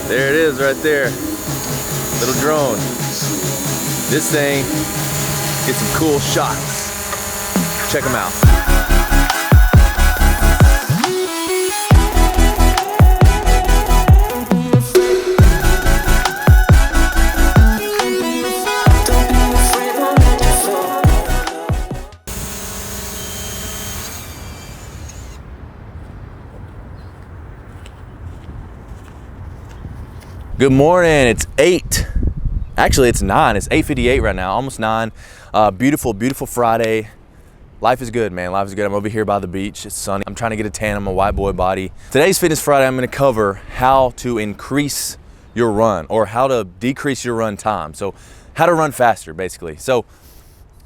There it is right there. Little drone. This thing gets some cool shots. Check them out. Good morning, it's 8. Actually, it's 9. It's 8:58 right now, almost 9. Beautiful, beautiful Friday. Life is good, man. Life is good. I'm over here by the beach. It's sunny. I'm trying to get a tan on my white boy body. Today's Fitness Friday, I'm gonna cover how to increase your run or how to decrease your run time. So how to run faster, basically. So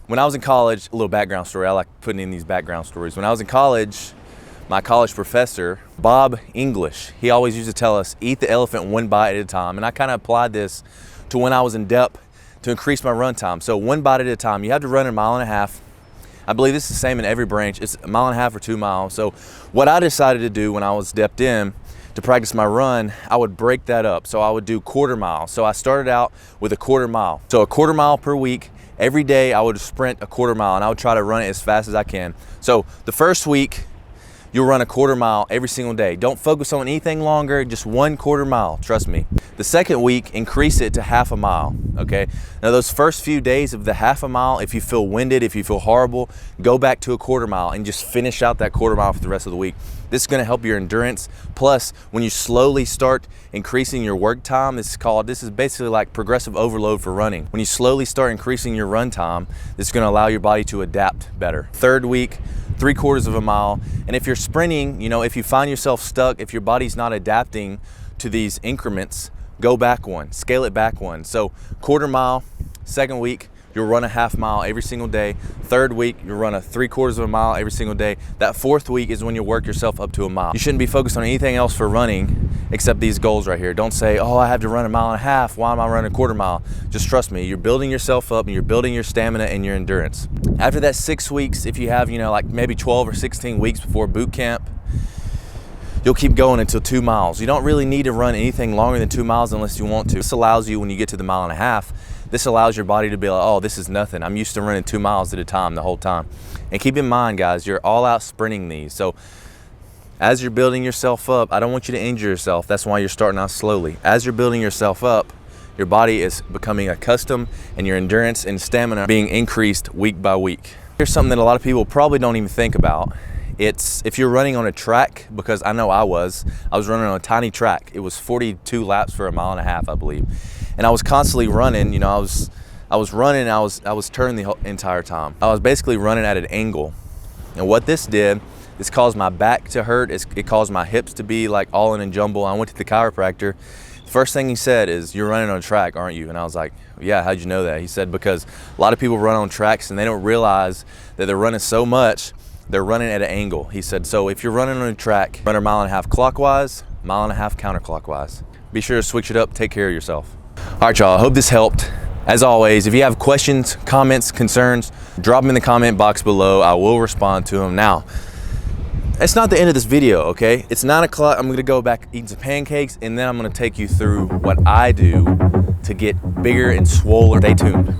when I was in college, a little background story. I like putting in these background stories. When I was in college, my college professor, Bob English, he always used to tell us, eat the elephant one bite at a time. And I kind of applied this to when I was in depth to increase my run time. So one bite at a time. You have to run 1.5 miles. I believe this is the same in every branch. It's 1.5 miles or 2 miles. So what I decided to do when I was depth in to practice my run, I would break that up. So I would do 1/4 mile. So I started out with a 1/4 mile. So a 1/4 mile per week. Every day I would sprint a 1/4 mile and I would try to run it as fast as I can. So the first week, you'll run a 1/4 mile every single day. Don't focus on anything longer, just 1/4 mile, trust me. The second week, increase it to 1/2 mile, okay? Now those first few days of the 1/2 mile, if you feel winded, if you feel horrible, go back to a 1/4 mile and just finish out that 1/4 mile for the rest of the week. This is gonna help your endurance. Plus, when you slowly start increasing your work time, this is basically like progressive overload for running. When you slowly start increasing your run time, this is gonna allow your body to adapt better. Third week, 3/4 mile. And if you're sprinting, you know, if you find yourself stuck, if your body's not adapting to these increments, go back one, scale it back one. So 1/4 mile, second week, you'll run a 1/2 mile every single day. Third week, you'll run a 3/4 mile every single day. That fourth week is when you'll work yourself up to a mile. You shouldn't be focused on anything else for running except these goals right here. Don't say, oh, I have to run 1.5 miles. Why am I running a 1/4 mile? Just trust me, you're building yourself up and you're building your stamina and your endurance. After that 6 weeks, if you have, you know, like maybe 12 or 16 weeks before boot camp, you'll keep going until 2 miles. You don't really need to run anything longer than 2 miles unless you want to. This allows you, when you get to the 1.5 miles, this allows your body to be like, oh, this is nothing. I'm used to running 2 miles at a time the whole time. And keep in mind, guys, you're all out sprinting these. So as you're building yourself up, I don't want you to injure yourself. That's why you're starting out slowly. As you're building yourself up, your body is becoming accustomed and your endurance and stamina being increased week by week. Here's something that a lot of people probably don't even think about. It's if you're running on a track, because I know I was running on a tiny track. It was 42 laps for 1.5 miles, I believe. And I was constantly running, you know, I was running, I was turning the whole entire time. I was basically running at an angle. And what this did, this caused my back to hurt. It caused my hips to be like all in a jumble. I went to the chiropractor. The first thing he said is, you're running on a track, aren't you? And I was like, yeah, how'd you know that? He said, because a lot of people run on tracks and they don't realize that they're running so much, they're running at an angle. He said, so if you're running on a track, run 1.5 miles clockwise, 1.5 miles counterclockwise. Be sure to switch it up, take care of yourself. All right, y'all, I hope this helped. As always, if you have questions, comments, concerns, drop them in the comment box below. I will respond to them. Now, it's not the end of this video, okay? It's 9 o'clock, I'm gonna go back eating some pancakes, and then I'm gonna take you through what I do to get bigger and swoller. Stay tuned.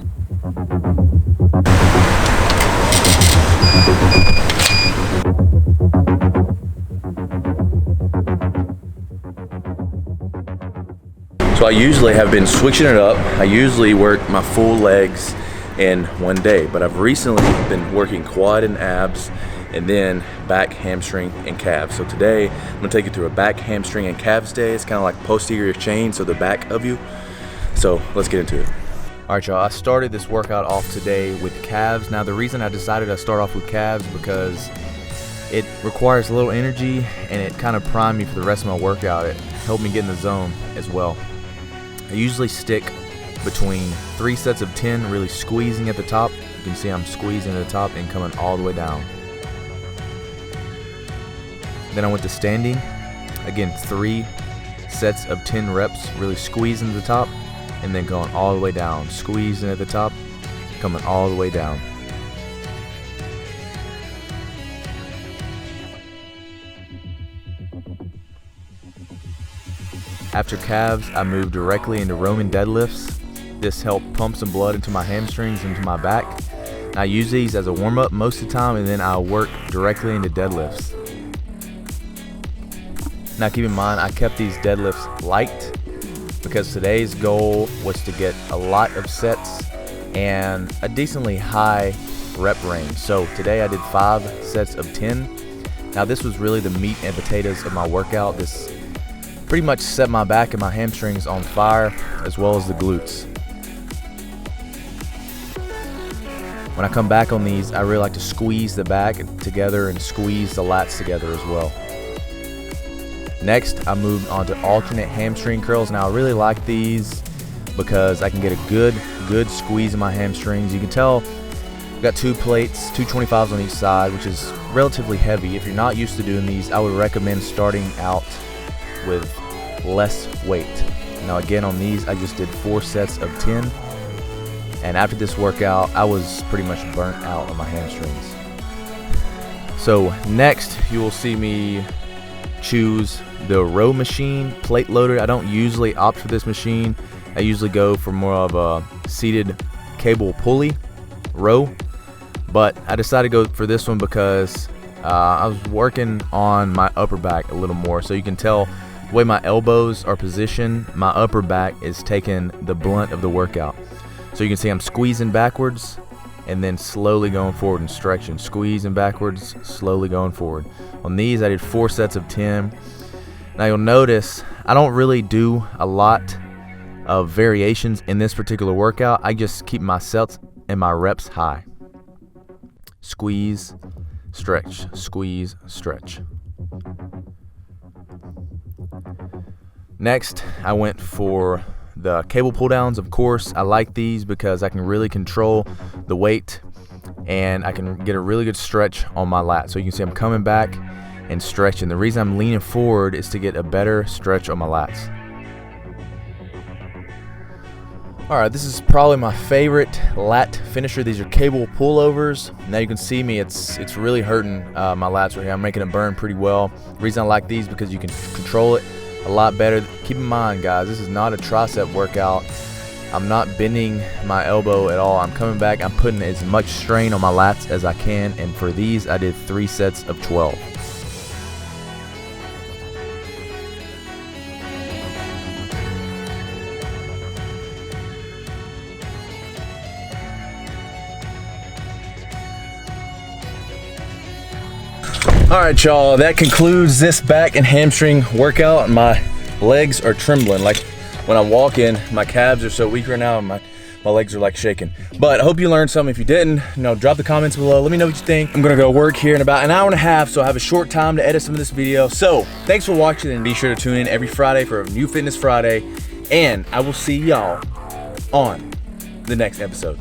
So I usually have been switching it up. I usually work my full legs in one day, but I've recently been working quad and abs and then back, hamstring, and calves. So today, I'm gonna take you through a back, hamstring, and calves day. It's kind of like posterior chain, so the back of you. So let's get into it. All right, y'all, I started this workout off today with calves. Now, the reason I decided to start off with calves because it requires a little energy and it kind of primed me for the rest of my workout. It helped me get in the zone as well. I usually stick between 3 sets of 10, really squeezing at the top. You can see I'm squeezing at the top and coming all the way down. Then I went to standing. Again, 3 sets of 10 reps, really squeezing at the top and then going all the way down. Squeezing at the top, coming all the way down. After calves, I moved directly into Roman deadlifts. This helped pump some blood into my hamstrings, into my back. I use these as a warm-up most of the time, and then I'll work directly into deadlifts. Now keep in mind, I kept these deadlifts light because today's goal was to get a lot of sets and a decently high rep range. So today I did 5 sets of 10. Now this was really the meat and potatoes of my workout. This pretty much set my back and my hamstrings on fire, as well as the glutes. When I come back on these, I really like to squeeze the back together and squeeze the lats together as well. Next, I moved on to alternate hamstring curls. Now I really like these because I can get a good squeeze in my hamstrings. You can tell I've got 2 plates, 225s on each side, which is relatively heavy. If you're not used to doing these, I would recommend starting out with less weight. Now again, on these, I just did 4 sets of 10. And after this workout, I was pretty much burnt out on my hamstrings. So next, you will see me choose the row machine, plate loaded. I don't usually opt for this machine. I usually go for more of a seated cable pulley row, but I decided to go for this one because I was working on my upper back a little more. So you can tell the way my elbows are positioned, my upper back is taking the blunt of the workout. So you can see I'm squeezing backwards and then slowly going forward and stretching, squeezing backwards, slowly going forward. On these, I did 4 sets of 10. Now you'll notice I don't really do a lot of variations in this particular workout. I just keep my sets and my reps high. Squeeze, stretch, squeeze, stretch. Next, I went for the cable pull downs. Of course, I like these because I can really control the weight and I can get a really good stretch on my lat. So you can see I'm coming back and stretching. The reason I'm leaning forward is to get a better stretch on my lats. Alright, this is probably my favorite lat finisher. These are cable pullovers. Now you can see me, it's really hurting my lats right here. I'm making it burn pretty well. The reason I like these because you can control it a lot better. Keep in mind, guys, this is not a tricep workout. I'm not bending my elbow at all. I'm coming back, I'm putting as much strain on my lats as I can, and for these I did 3 sets of 12. Alright y'all, that concludes this back and hamstring workout. My legs are trembling. Like when I'm walking, my calves are so weak right now, and my legs are like shaking. But I hope you learned something. If you didn't, drop the comments below. Let me know what you think. I'm gonna go work here in about an hour and a half, so I have a short time to edit some of this video. So thanks for watching, and be sure to tune in every Friday for a new Fitness Friday. And I will see y'all on the next episode.